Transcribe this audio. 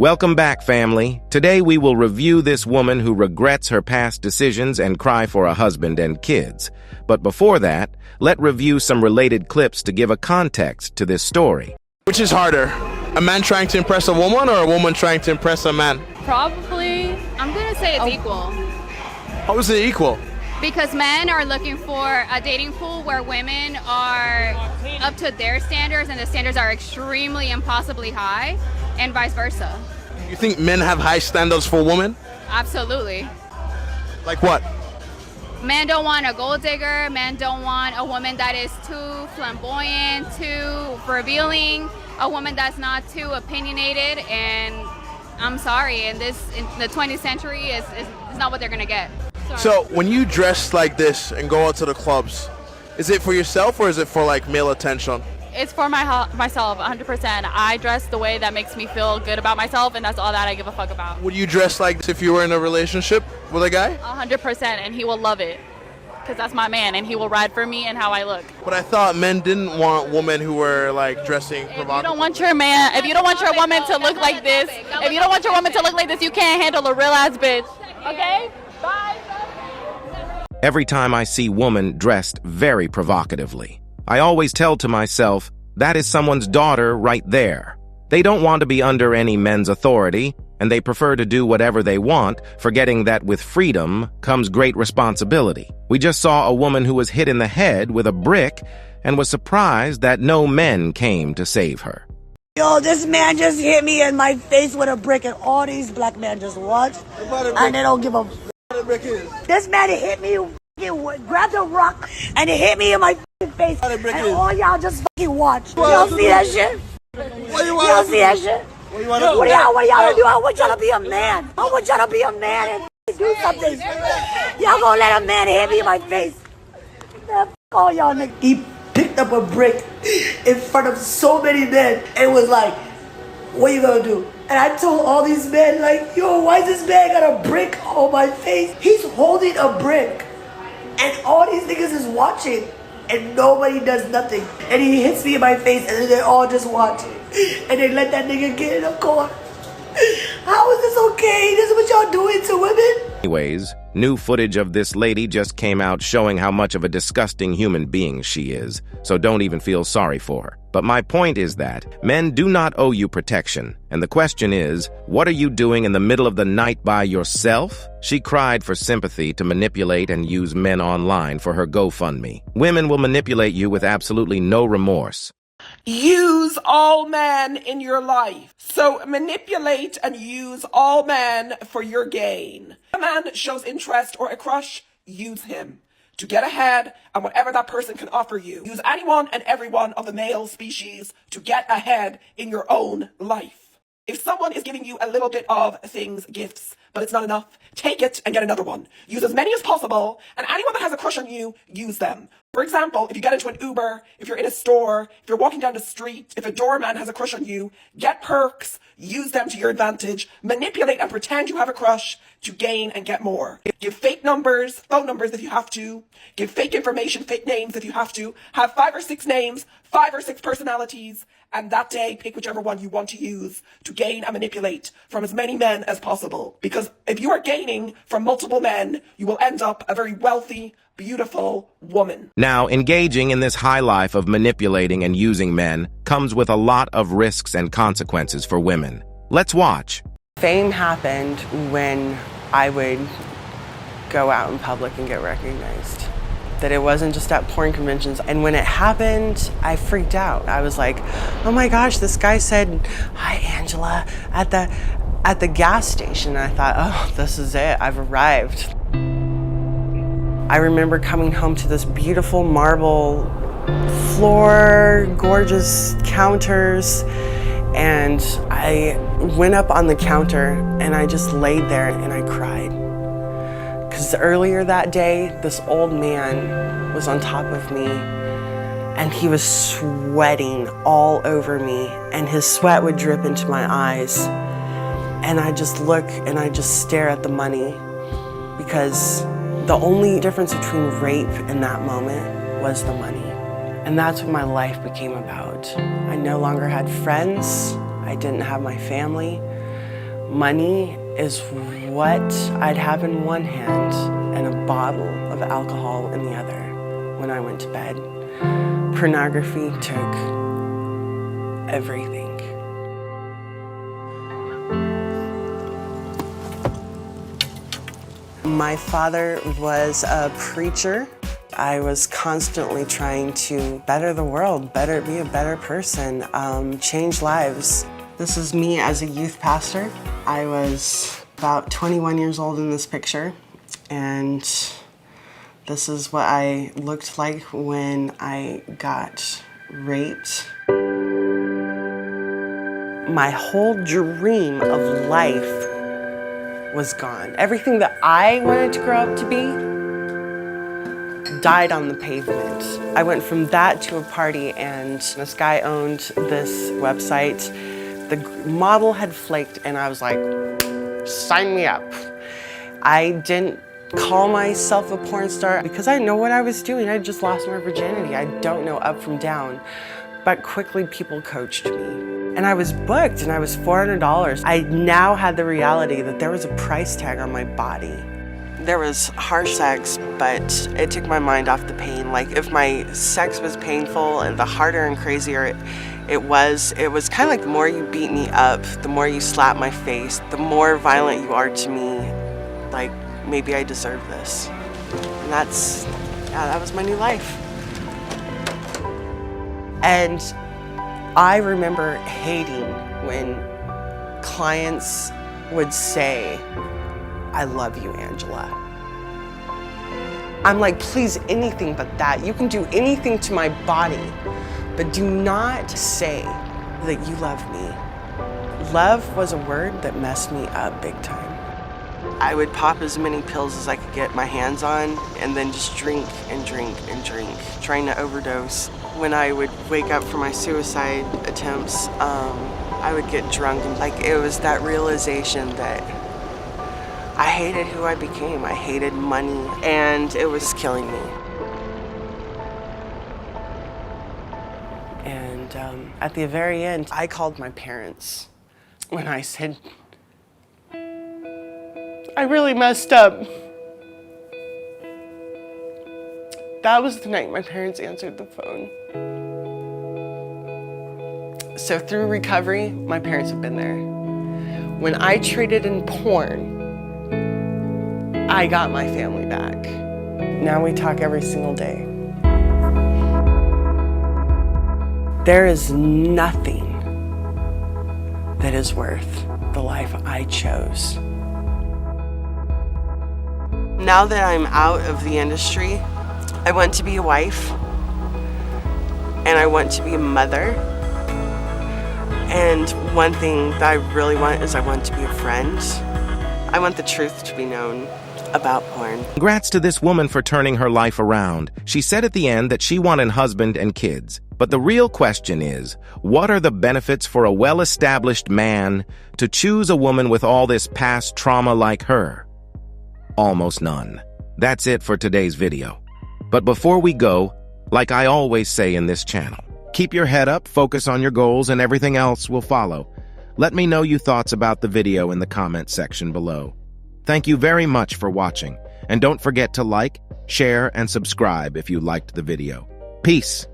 Welcome back, family. Today we will review this woman who regrets her past decisions and cry for a husband and kids. But before that, let's review some related clips to give a context to this story. Which is harder, a man trying to impress a woman or a woman trying to impress a man? Probably, I'm gonna say it's equal. How is it equal? Because men are looking for a dating pool where women are up to their standards and the standards are extremely impossibly high, and vice versa. You think men have high standards for women? Absolutely. Like what? Men don't want a gold digger, men don't want a woman that is too flamboyant, too revealing, a woman that's not too opinionated, and I'm sorry, in the 20th century is not what they're gonna get. Sorry. So when you dress like this and go out to the clubs, is it for yourself or is it for like male attention? It's for myself, 100%. I dress the way that makes me feel good about myself, and that's all that I give a fuck about. Would you dress like this if you were in a relationship with a guy? 100%, and he will love it. Because that's my man, and he will ride for me and how I look. But I thought men didn't want women who were like dressing provocative. If you don't want your man, if you don't want your woman to look like this, if you don't want your woman to look like this, you can't handle a real ass bitch. Okay? Bye. Every time I see woman dressed very provocatively, I always tell to myself, that is someone's daughter right there. They don't want to be under any men's authority, and they prefer to do whatever they want, forgetting that with freedom comes great responsibility. We just saw a woman who was hit in the head with a brick and was surprised that no men came to save her. Yo, this man just hit me in my face with a brick, and all these black men just watch, and they don't give a This man hit me, grabbed a rock, and it hit me in my face, and all y'all just fucking watch. Y'all see that shit? Y'all see that shit? What y'all gonna do? I want y'all to be a man. I want y'all to be a man and do something. Y'all gonna let a man hit me in my face? Man, f all y'all niggas. He picked up a brick in front of so many men and was like, what you gonna do? And I told all these men, like, yo, why this man got a brick on my face? He's holding a brick, and all these niggas is watching, and nobody does nothing. And he hits me in my face, and then they all just watch. And they let that nigga get in the car. How is this okay? This is what y'all doing to women? Anyways, new footage of this lady just came out showing how much of a disgusting human being she is, so don't even feel sorry for her. But my point is that men do not owe you protection, and the question is, what are you doing in the middle of the night by yourself? She cried for sympathy to manipulate and use men online for her GoFundMe. Women will manipulate you with absolutely no remorse. Use all men in your life. So manipulate and use all men for your gain. A man shows interest or a crush, use him to get ahead and whatever that person can offer you. Use anyone and everyone of the male species to get ahead in your own life. If someone is giving you a little bit of things, gifts, but it's not enough, take it and get another one. Use as many as possible, and anyone that has a crush on you, use them. For example, if you get into an Uber, if you're in a store, if you're walking down the street, if a doorman has a crush on you, get perks, use them to your advantage, manipulate and pretend you have a crush to gain and get more. Give fake numbers, phone numbers if you have to, give fake information, fake names if you have to, have 5 or 6 names, 5 or 6 personalities, and that day pick whichever one you want to use to gain and manipulate from as many men as possible. Because if you are gaining from multiple men, you will end up a very wealthy, beautiful woman. Now, engaging in this high life of manipulating and using men comes with a lot of risks and consequences for women. Let's watch. Fame happened when I would go out in public and get recognized. That it wasn't just at porn conventions. And when it happened, I freaked out. I was like, oh my gosh, this guy said, hi, Angela, at the gas station. And I thought, oh, this is it, I've arrived. I remember coming home to this beautiful marble floor, gorgeous counters, and I went up on the counter and I just laid there and I cried. Because earlier that day, this old man was on top of me and he was sweating all over me and his sweat would drip into my eyes. And I just look and I just stare at the money, because the only difference between rape in that moment was the money. And that's what my life became about. I no longer had friends. I didn't have my family. Money is what I'd have in one hand and a bottle of alcohol in the other when I went to bed. Pornography took everything. My father was a preacher. I was constantly trying to better the world, be a better person, change lives. This is me as a youth pastor. I was about 21 years old in this picture, and this is what I looked like when I got raped. My whole dream of life was gone. Everything that I wanted to grow up to be died on the pavement. I went from that to a party, and this guy owned this website. The model had flaked, and I was like, sign me up. I didn't call myself a porn star because I didn't know what I was doing. I just lost my virginity. I don't know up from down. But quickly people coached me. And I was booked, and I was $400. I now had the reality that there was a price tag on my body. There was harsh sex, but it took my mind off the pain. Like, if my sex was painful, and the harder and crazier it was kind of like the more you beat me up, the more you slap my face, the more violent you are to me, like, maybe I deserve this. And that was my new life. And I remember hating when clients would say, I love you, Angela. I'm like, please, anything but that. You can do anything to my body, but do not say that you love me. Love was a word that messed me up big time. I would pop as many pills as I could get my hands on, and then just drink and drink and drink, trying to overdose. When I would wake up from my suicide attempts, I would get drunk, and like, it was that realization that I hated who I became. I hated money, and it was killing me. And at the very end, I called my parents when I said, I really messed up. That was the night my parents answered the phone. So through recovery, my parents have been there. When I traded in porn, I got my family back. Now we talk every single day. There is nothing that is worth the life I chose. Now that I'm out of the industry, I want to be a wife, and I want to be a mother. And one thing that I really want is I want to be a friend. I want the truth to be known about porn. Congrats to this woman for turning her life around. She said at the end that she wanted a husband and kids. But the real question is, what are the benefits for a well-established man to choose a woman with all this past trauma like her? Almost none. That's it for today's video. But before we go, like I always say in this channel, keep your head up, focus on your goals, and everything else will follow. Let me know your thoughts about the video in the comment section below. Thank you very much for watching, and don't forget to like, share, and subscribe if you liked the video. Peace.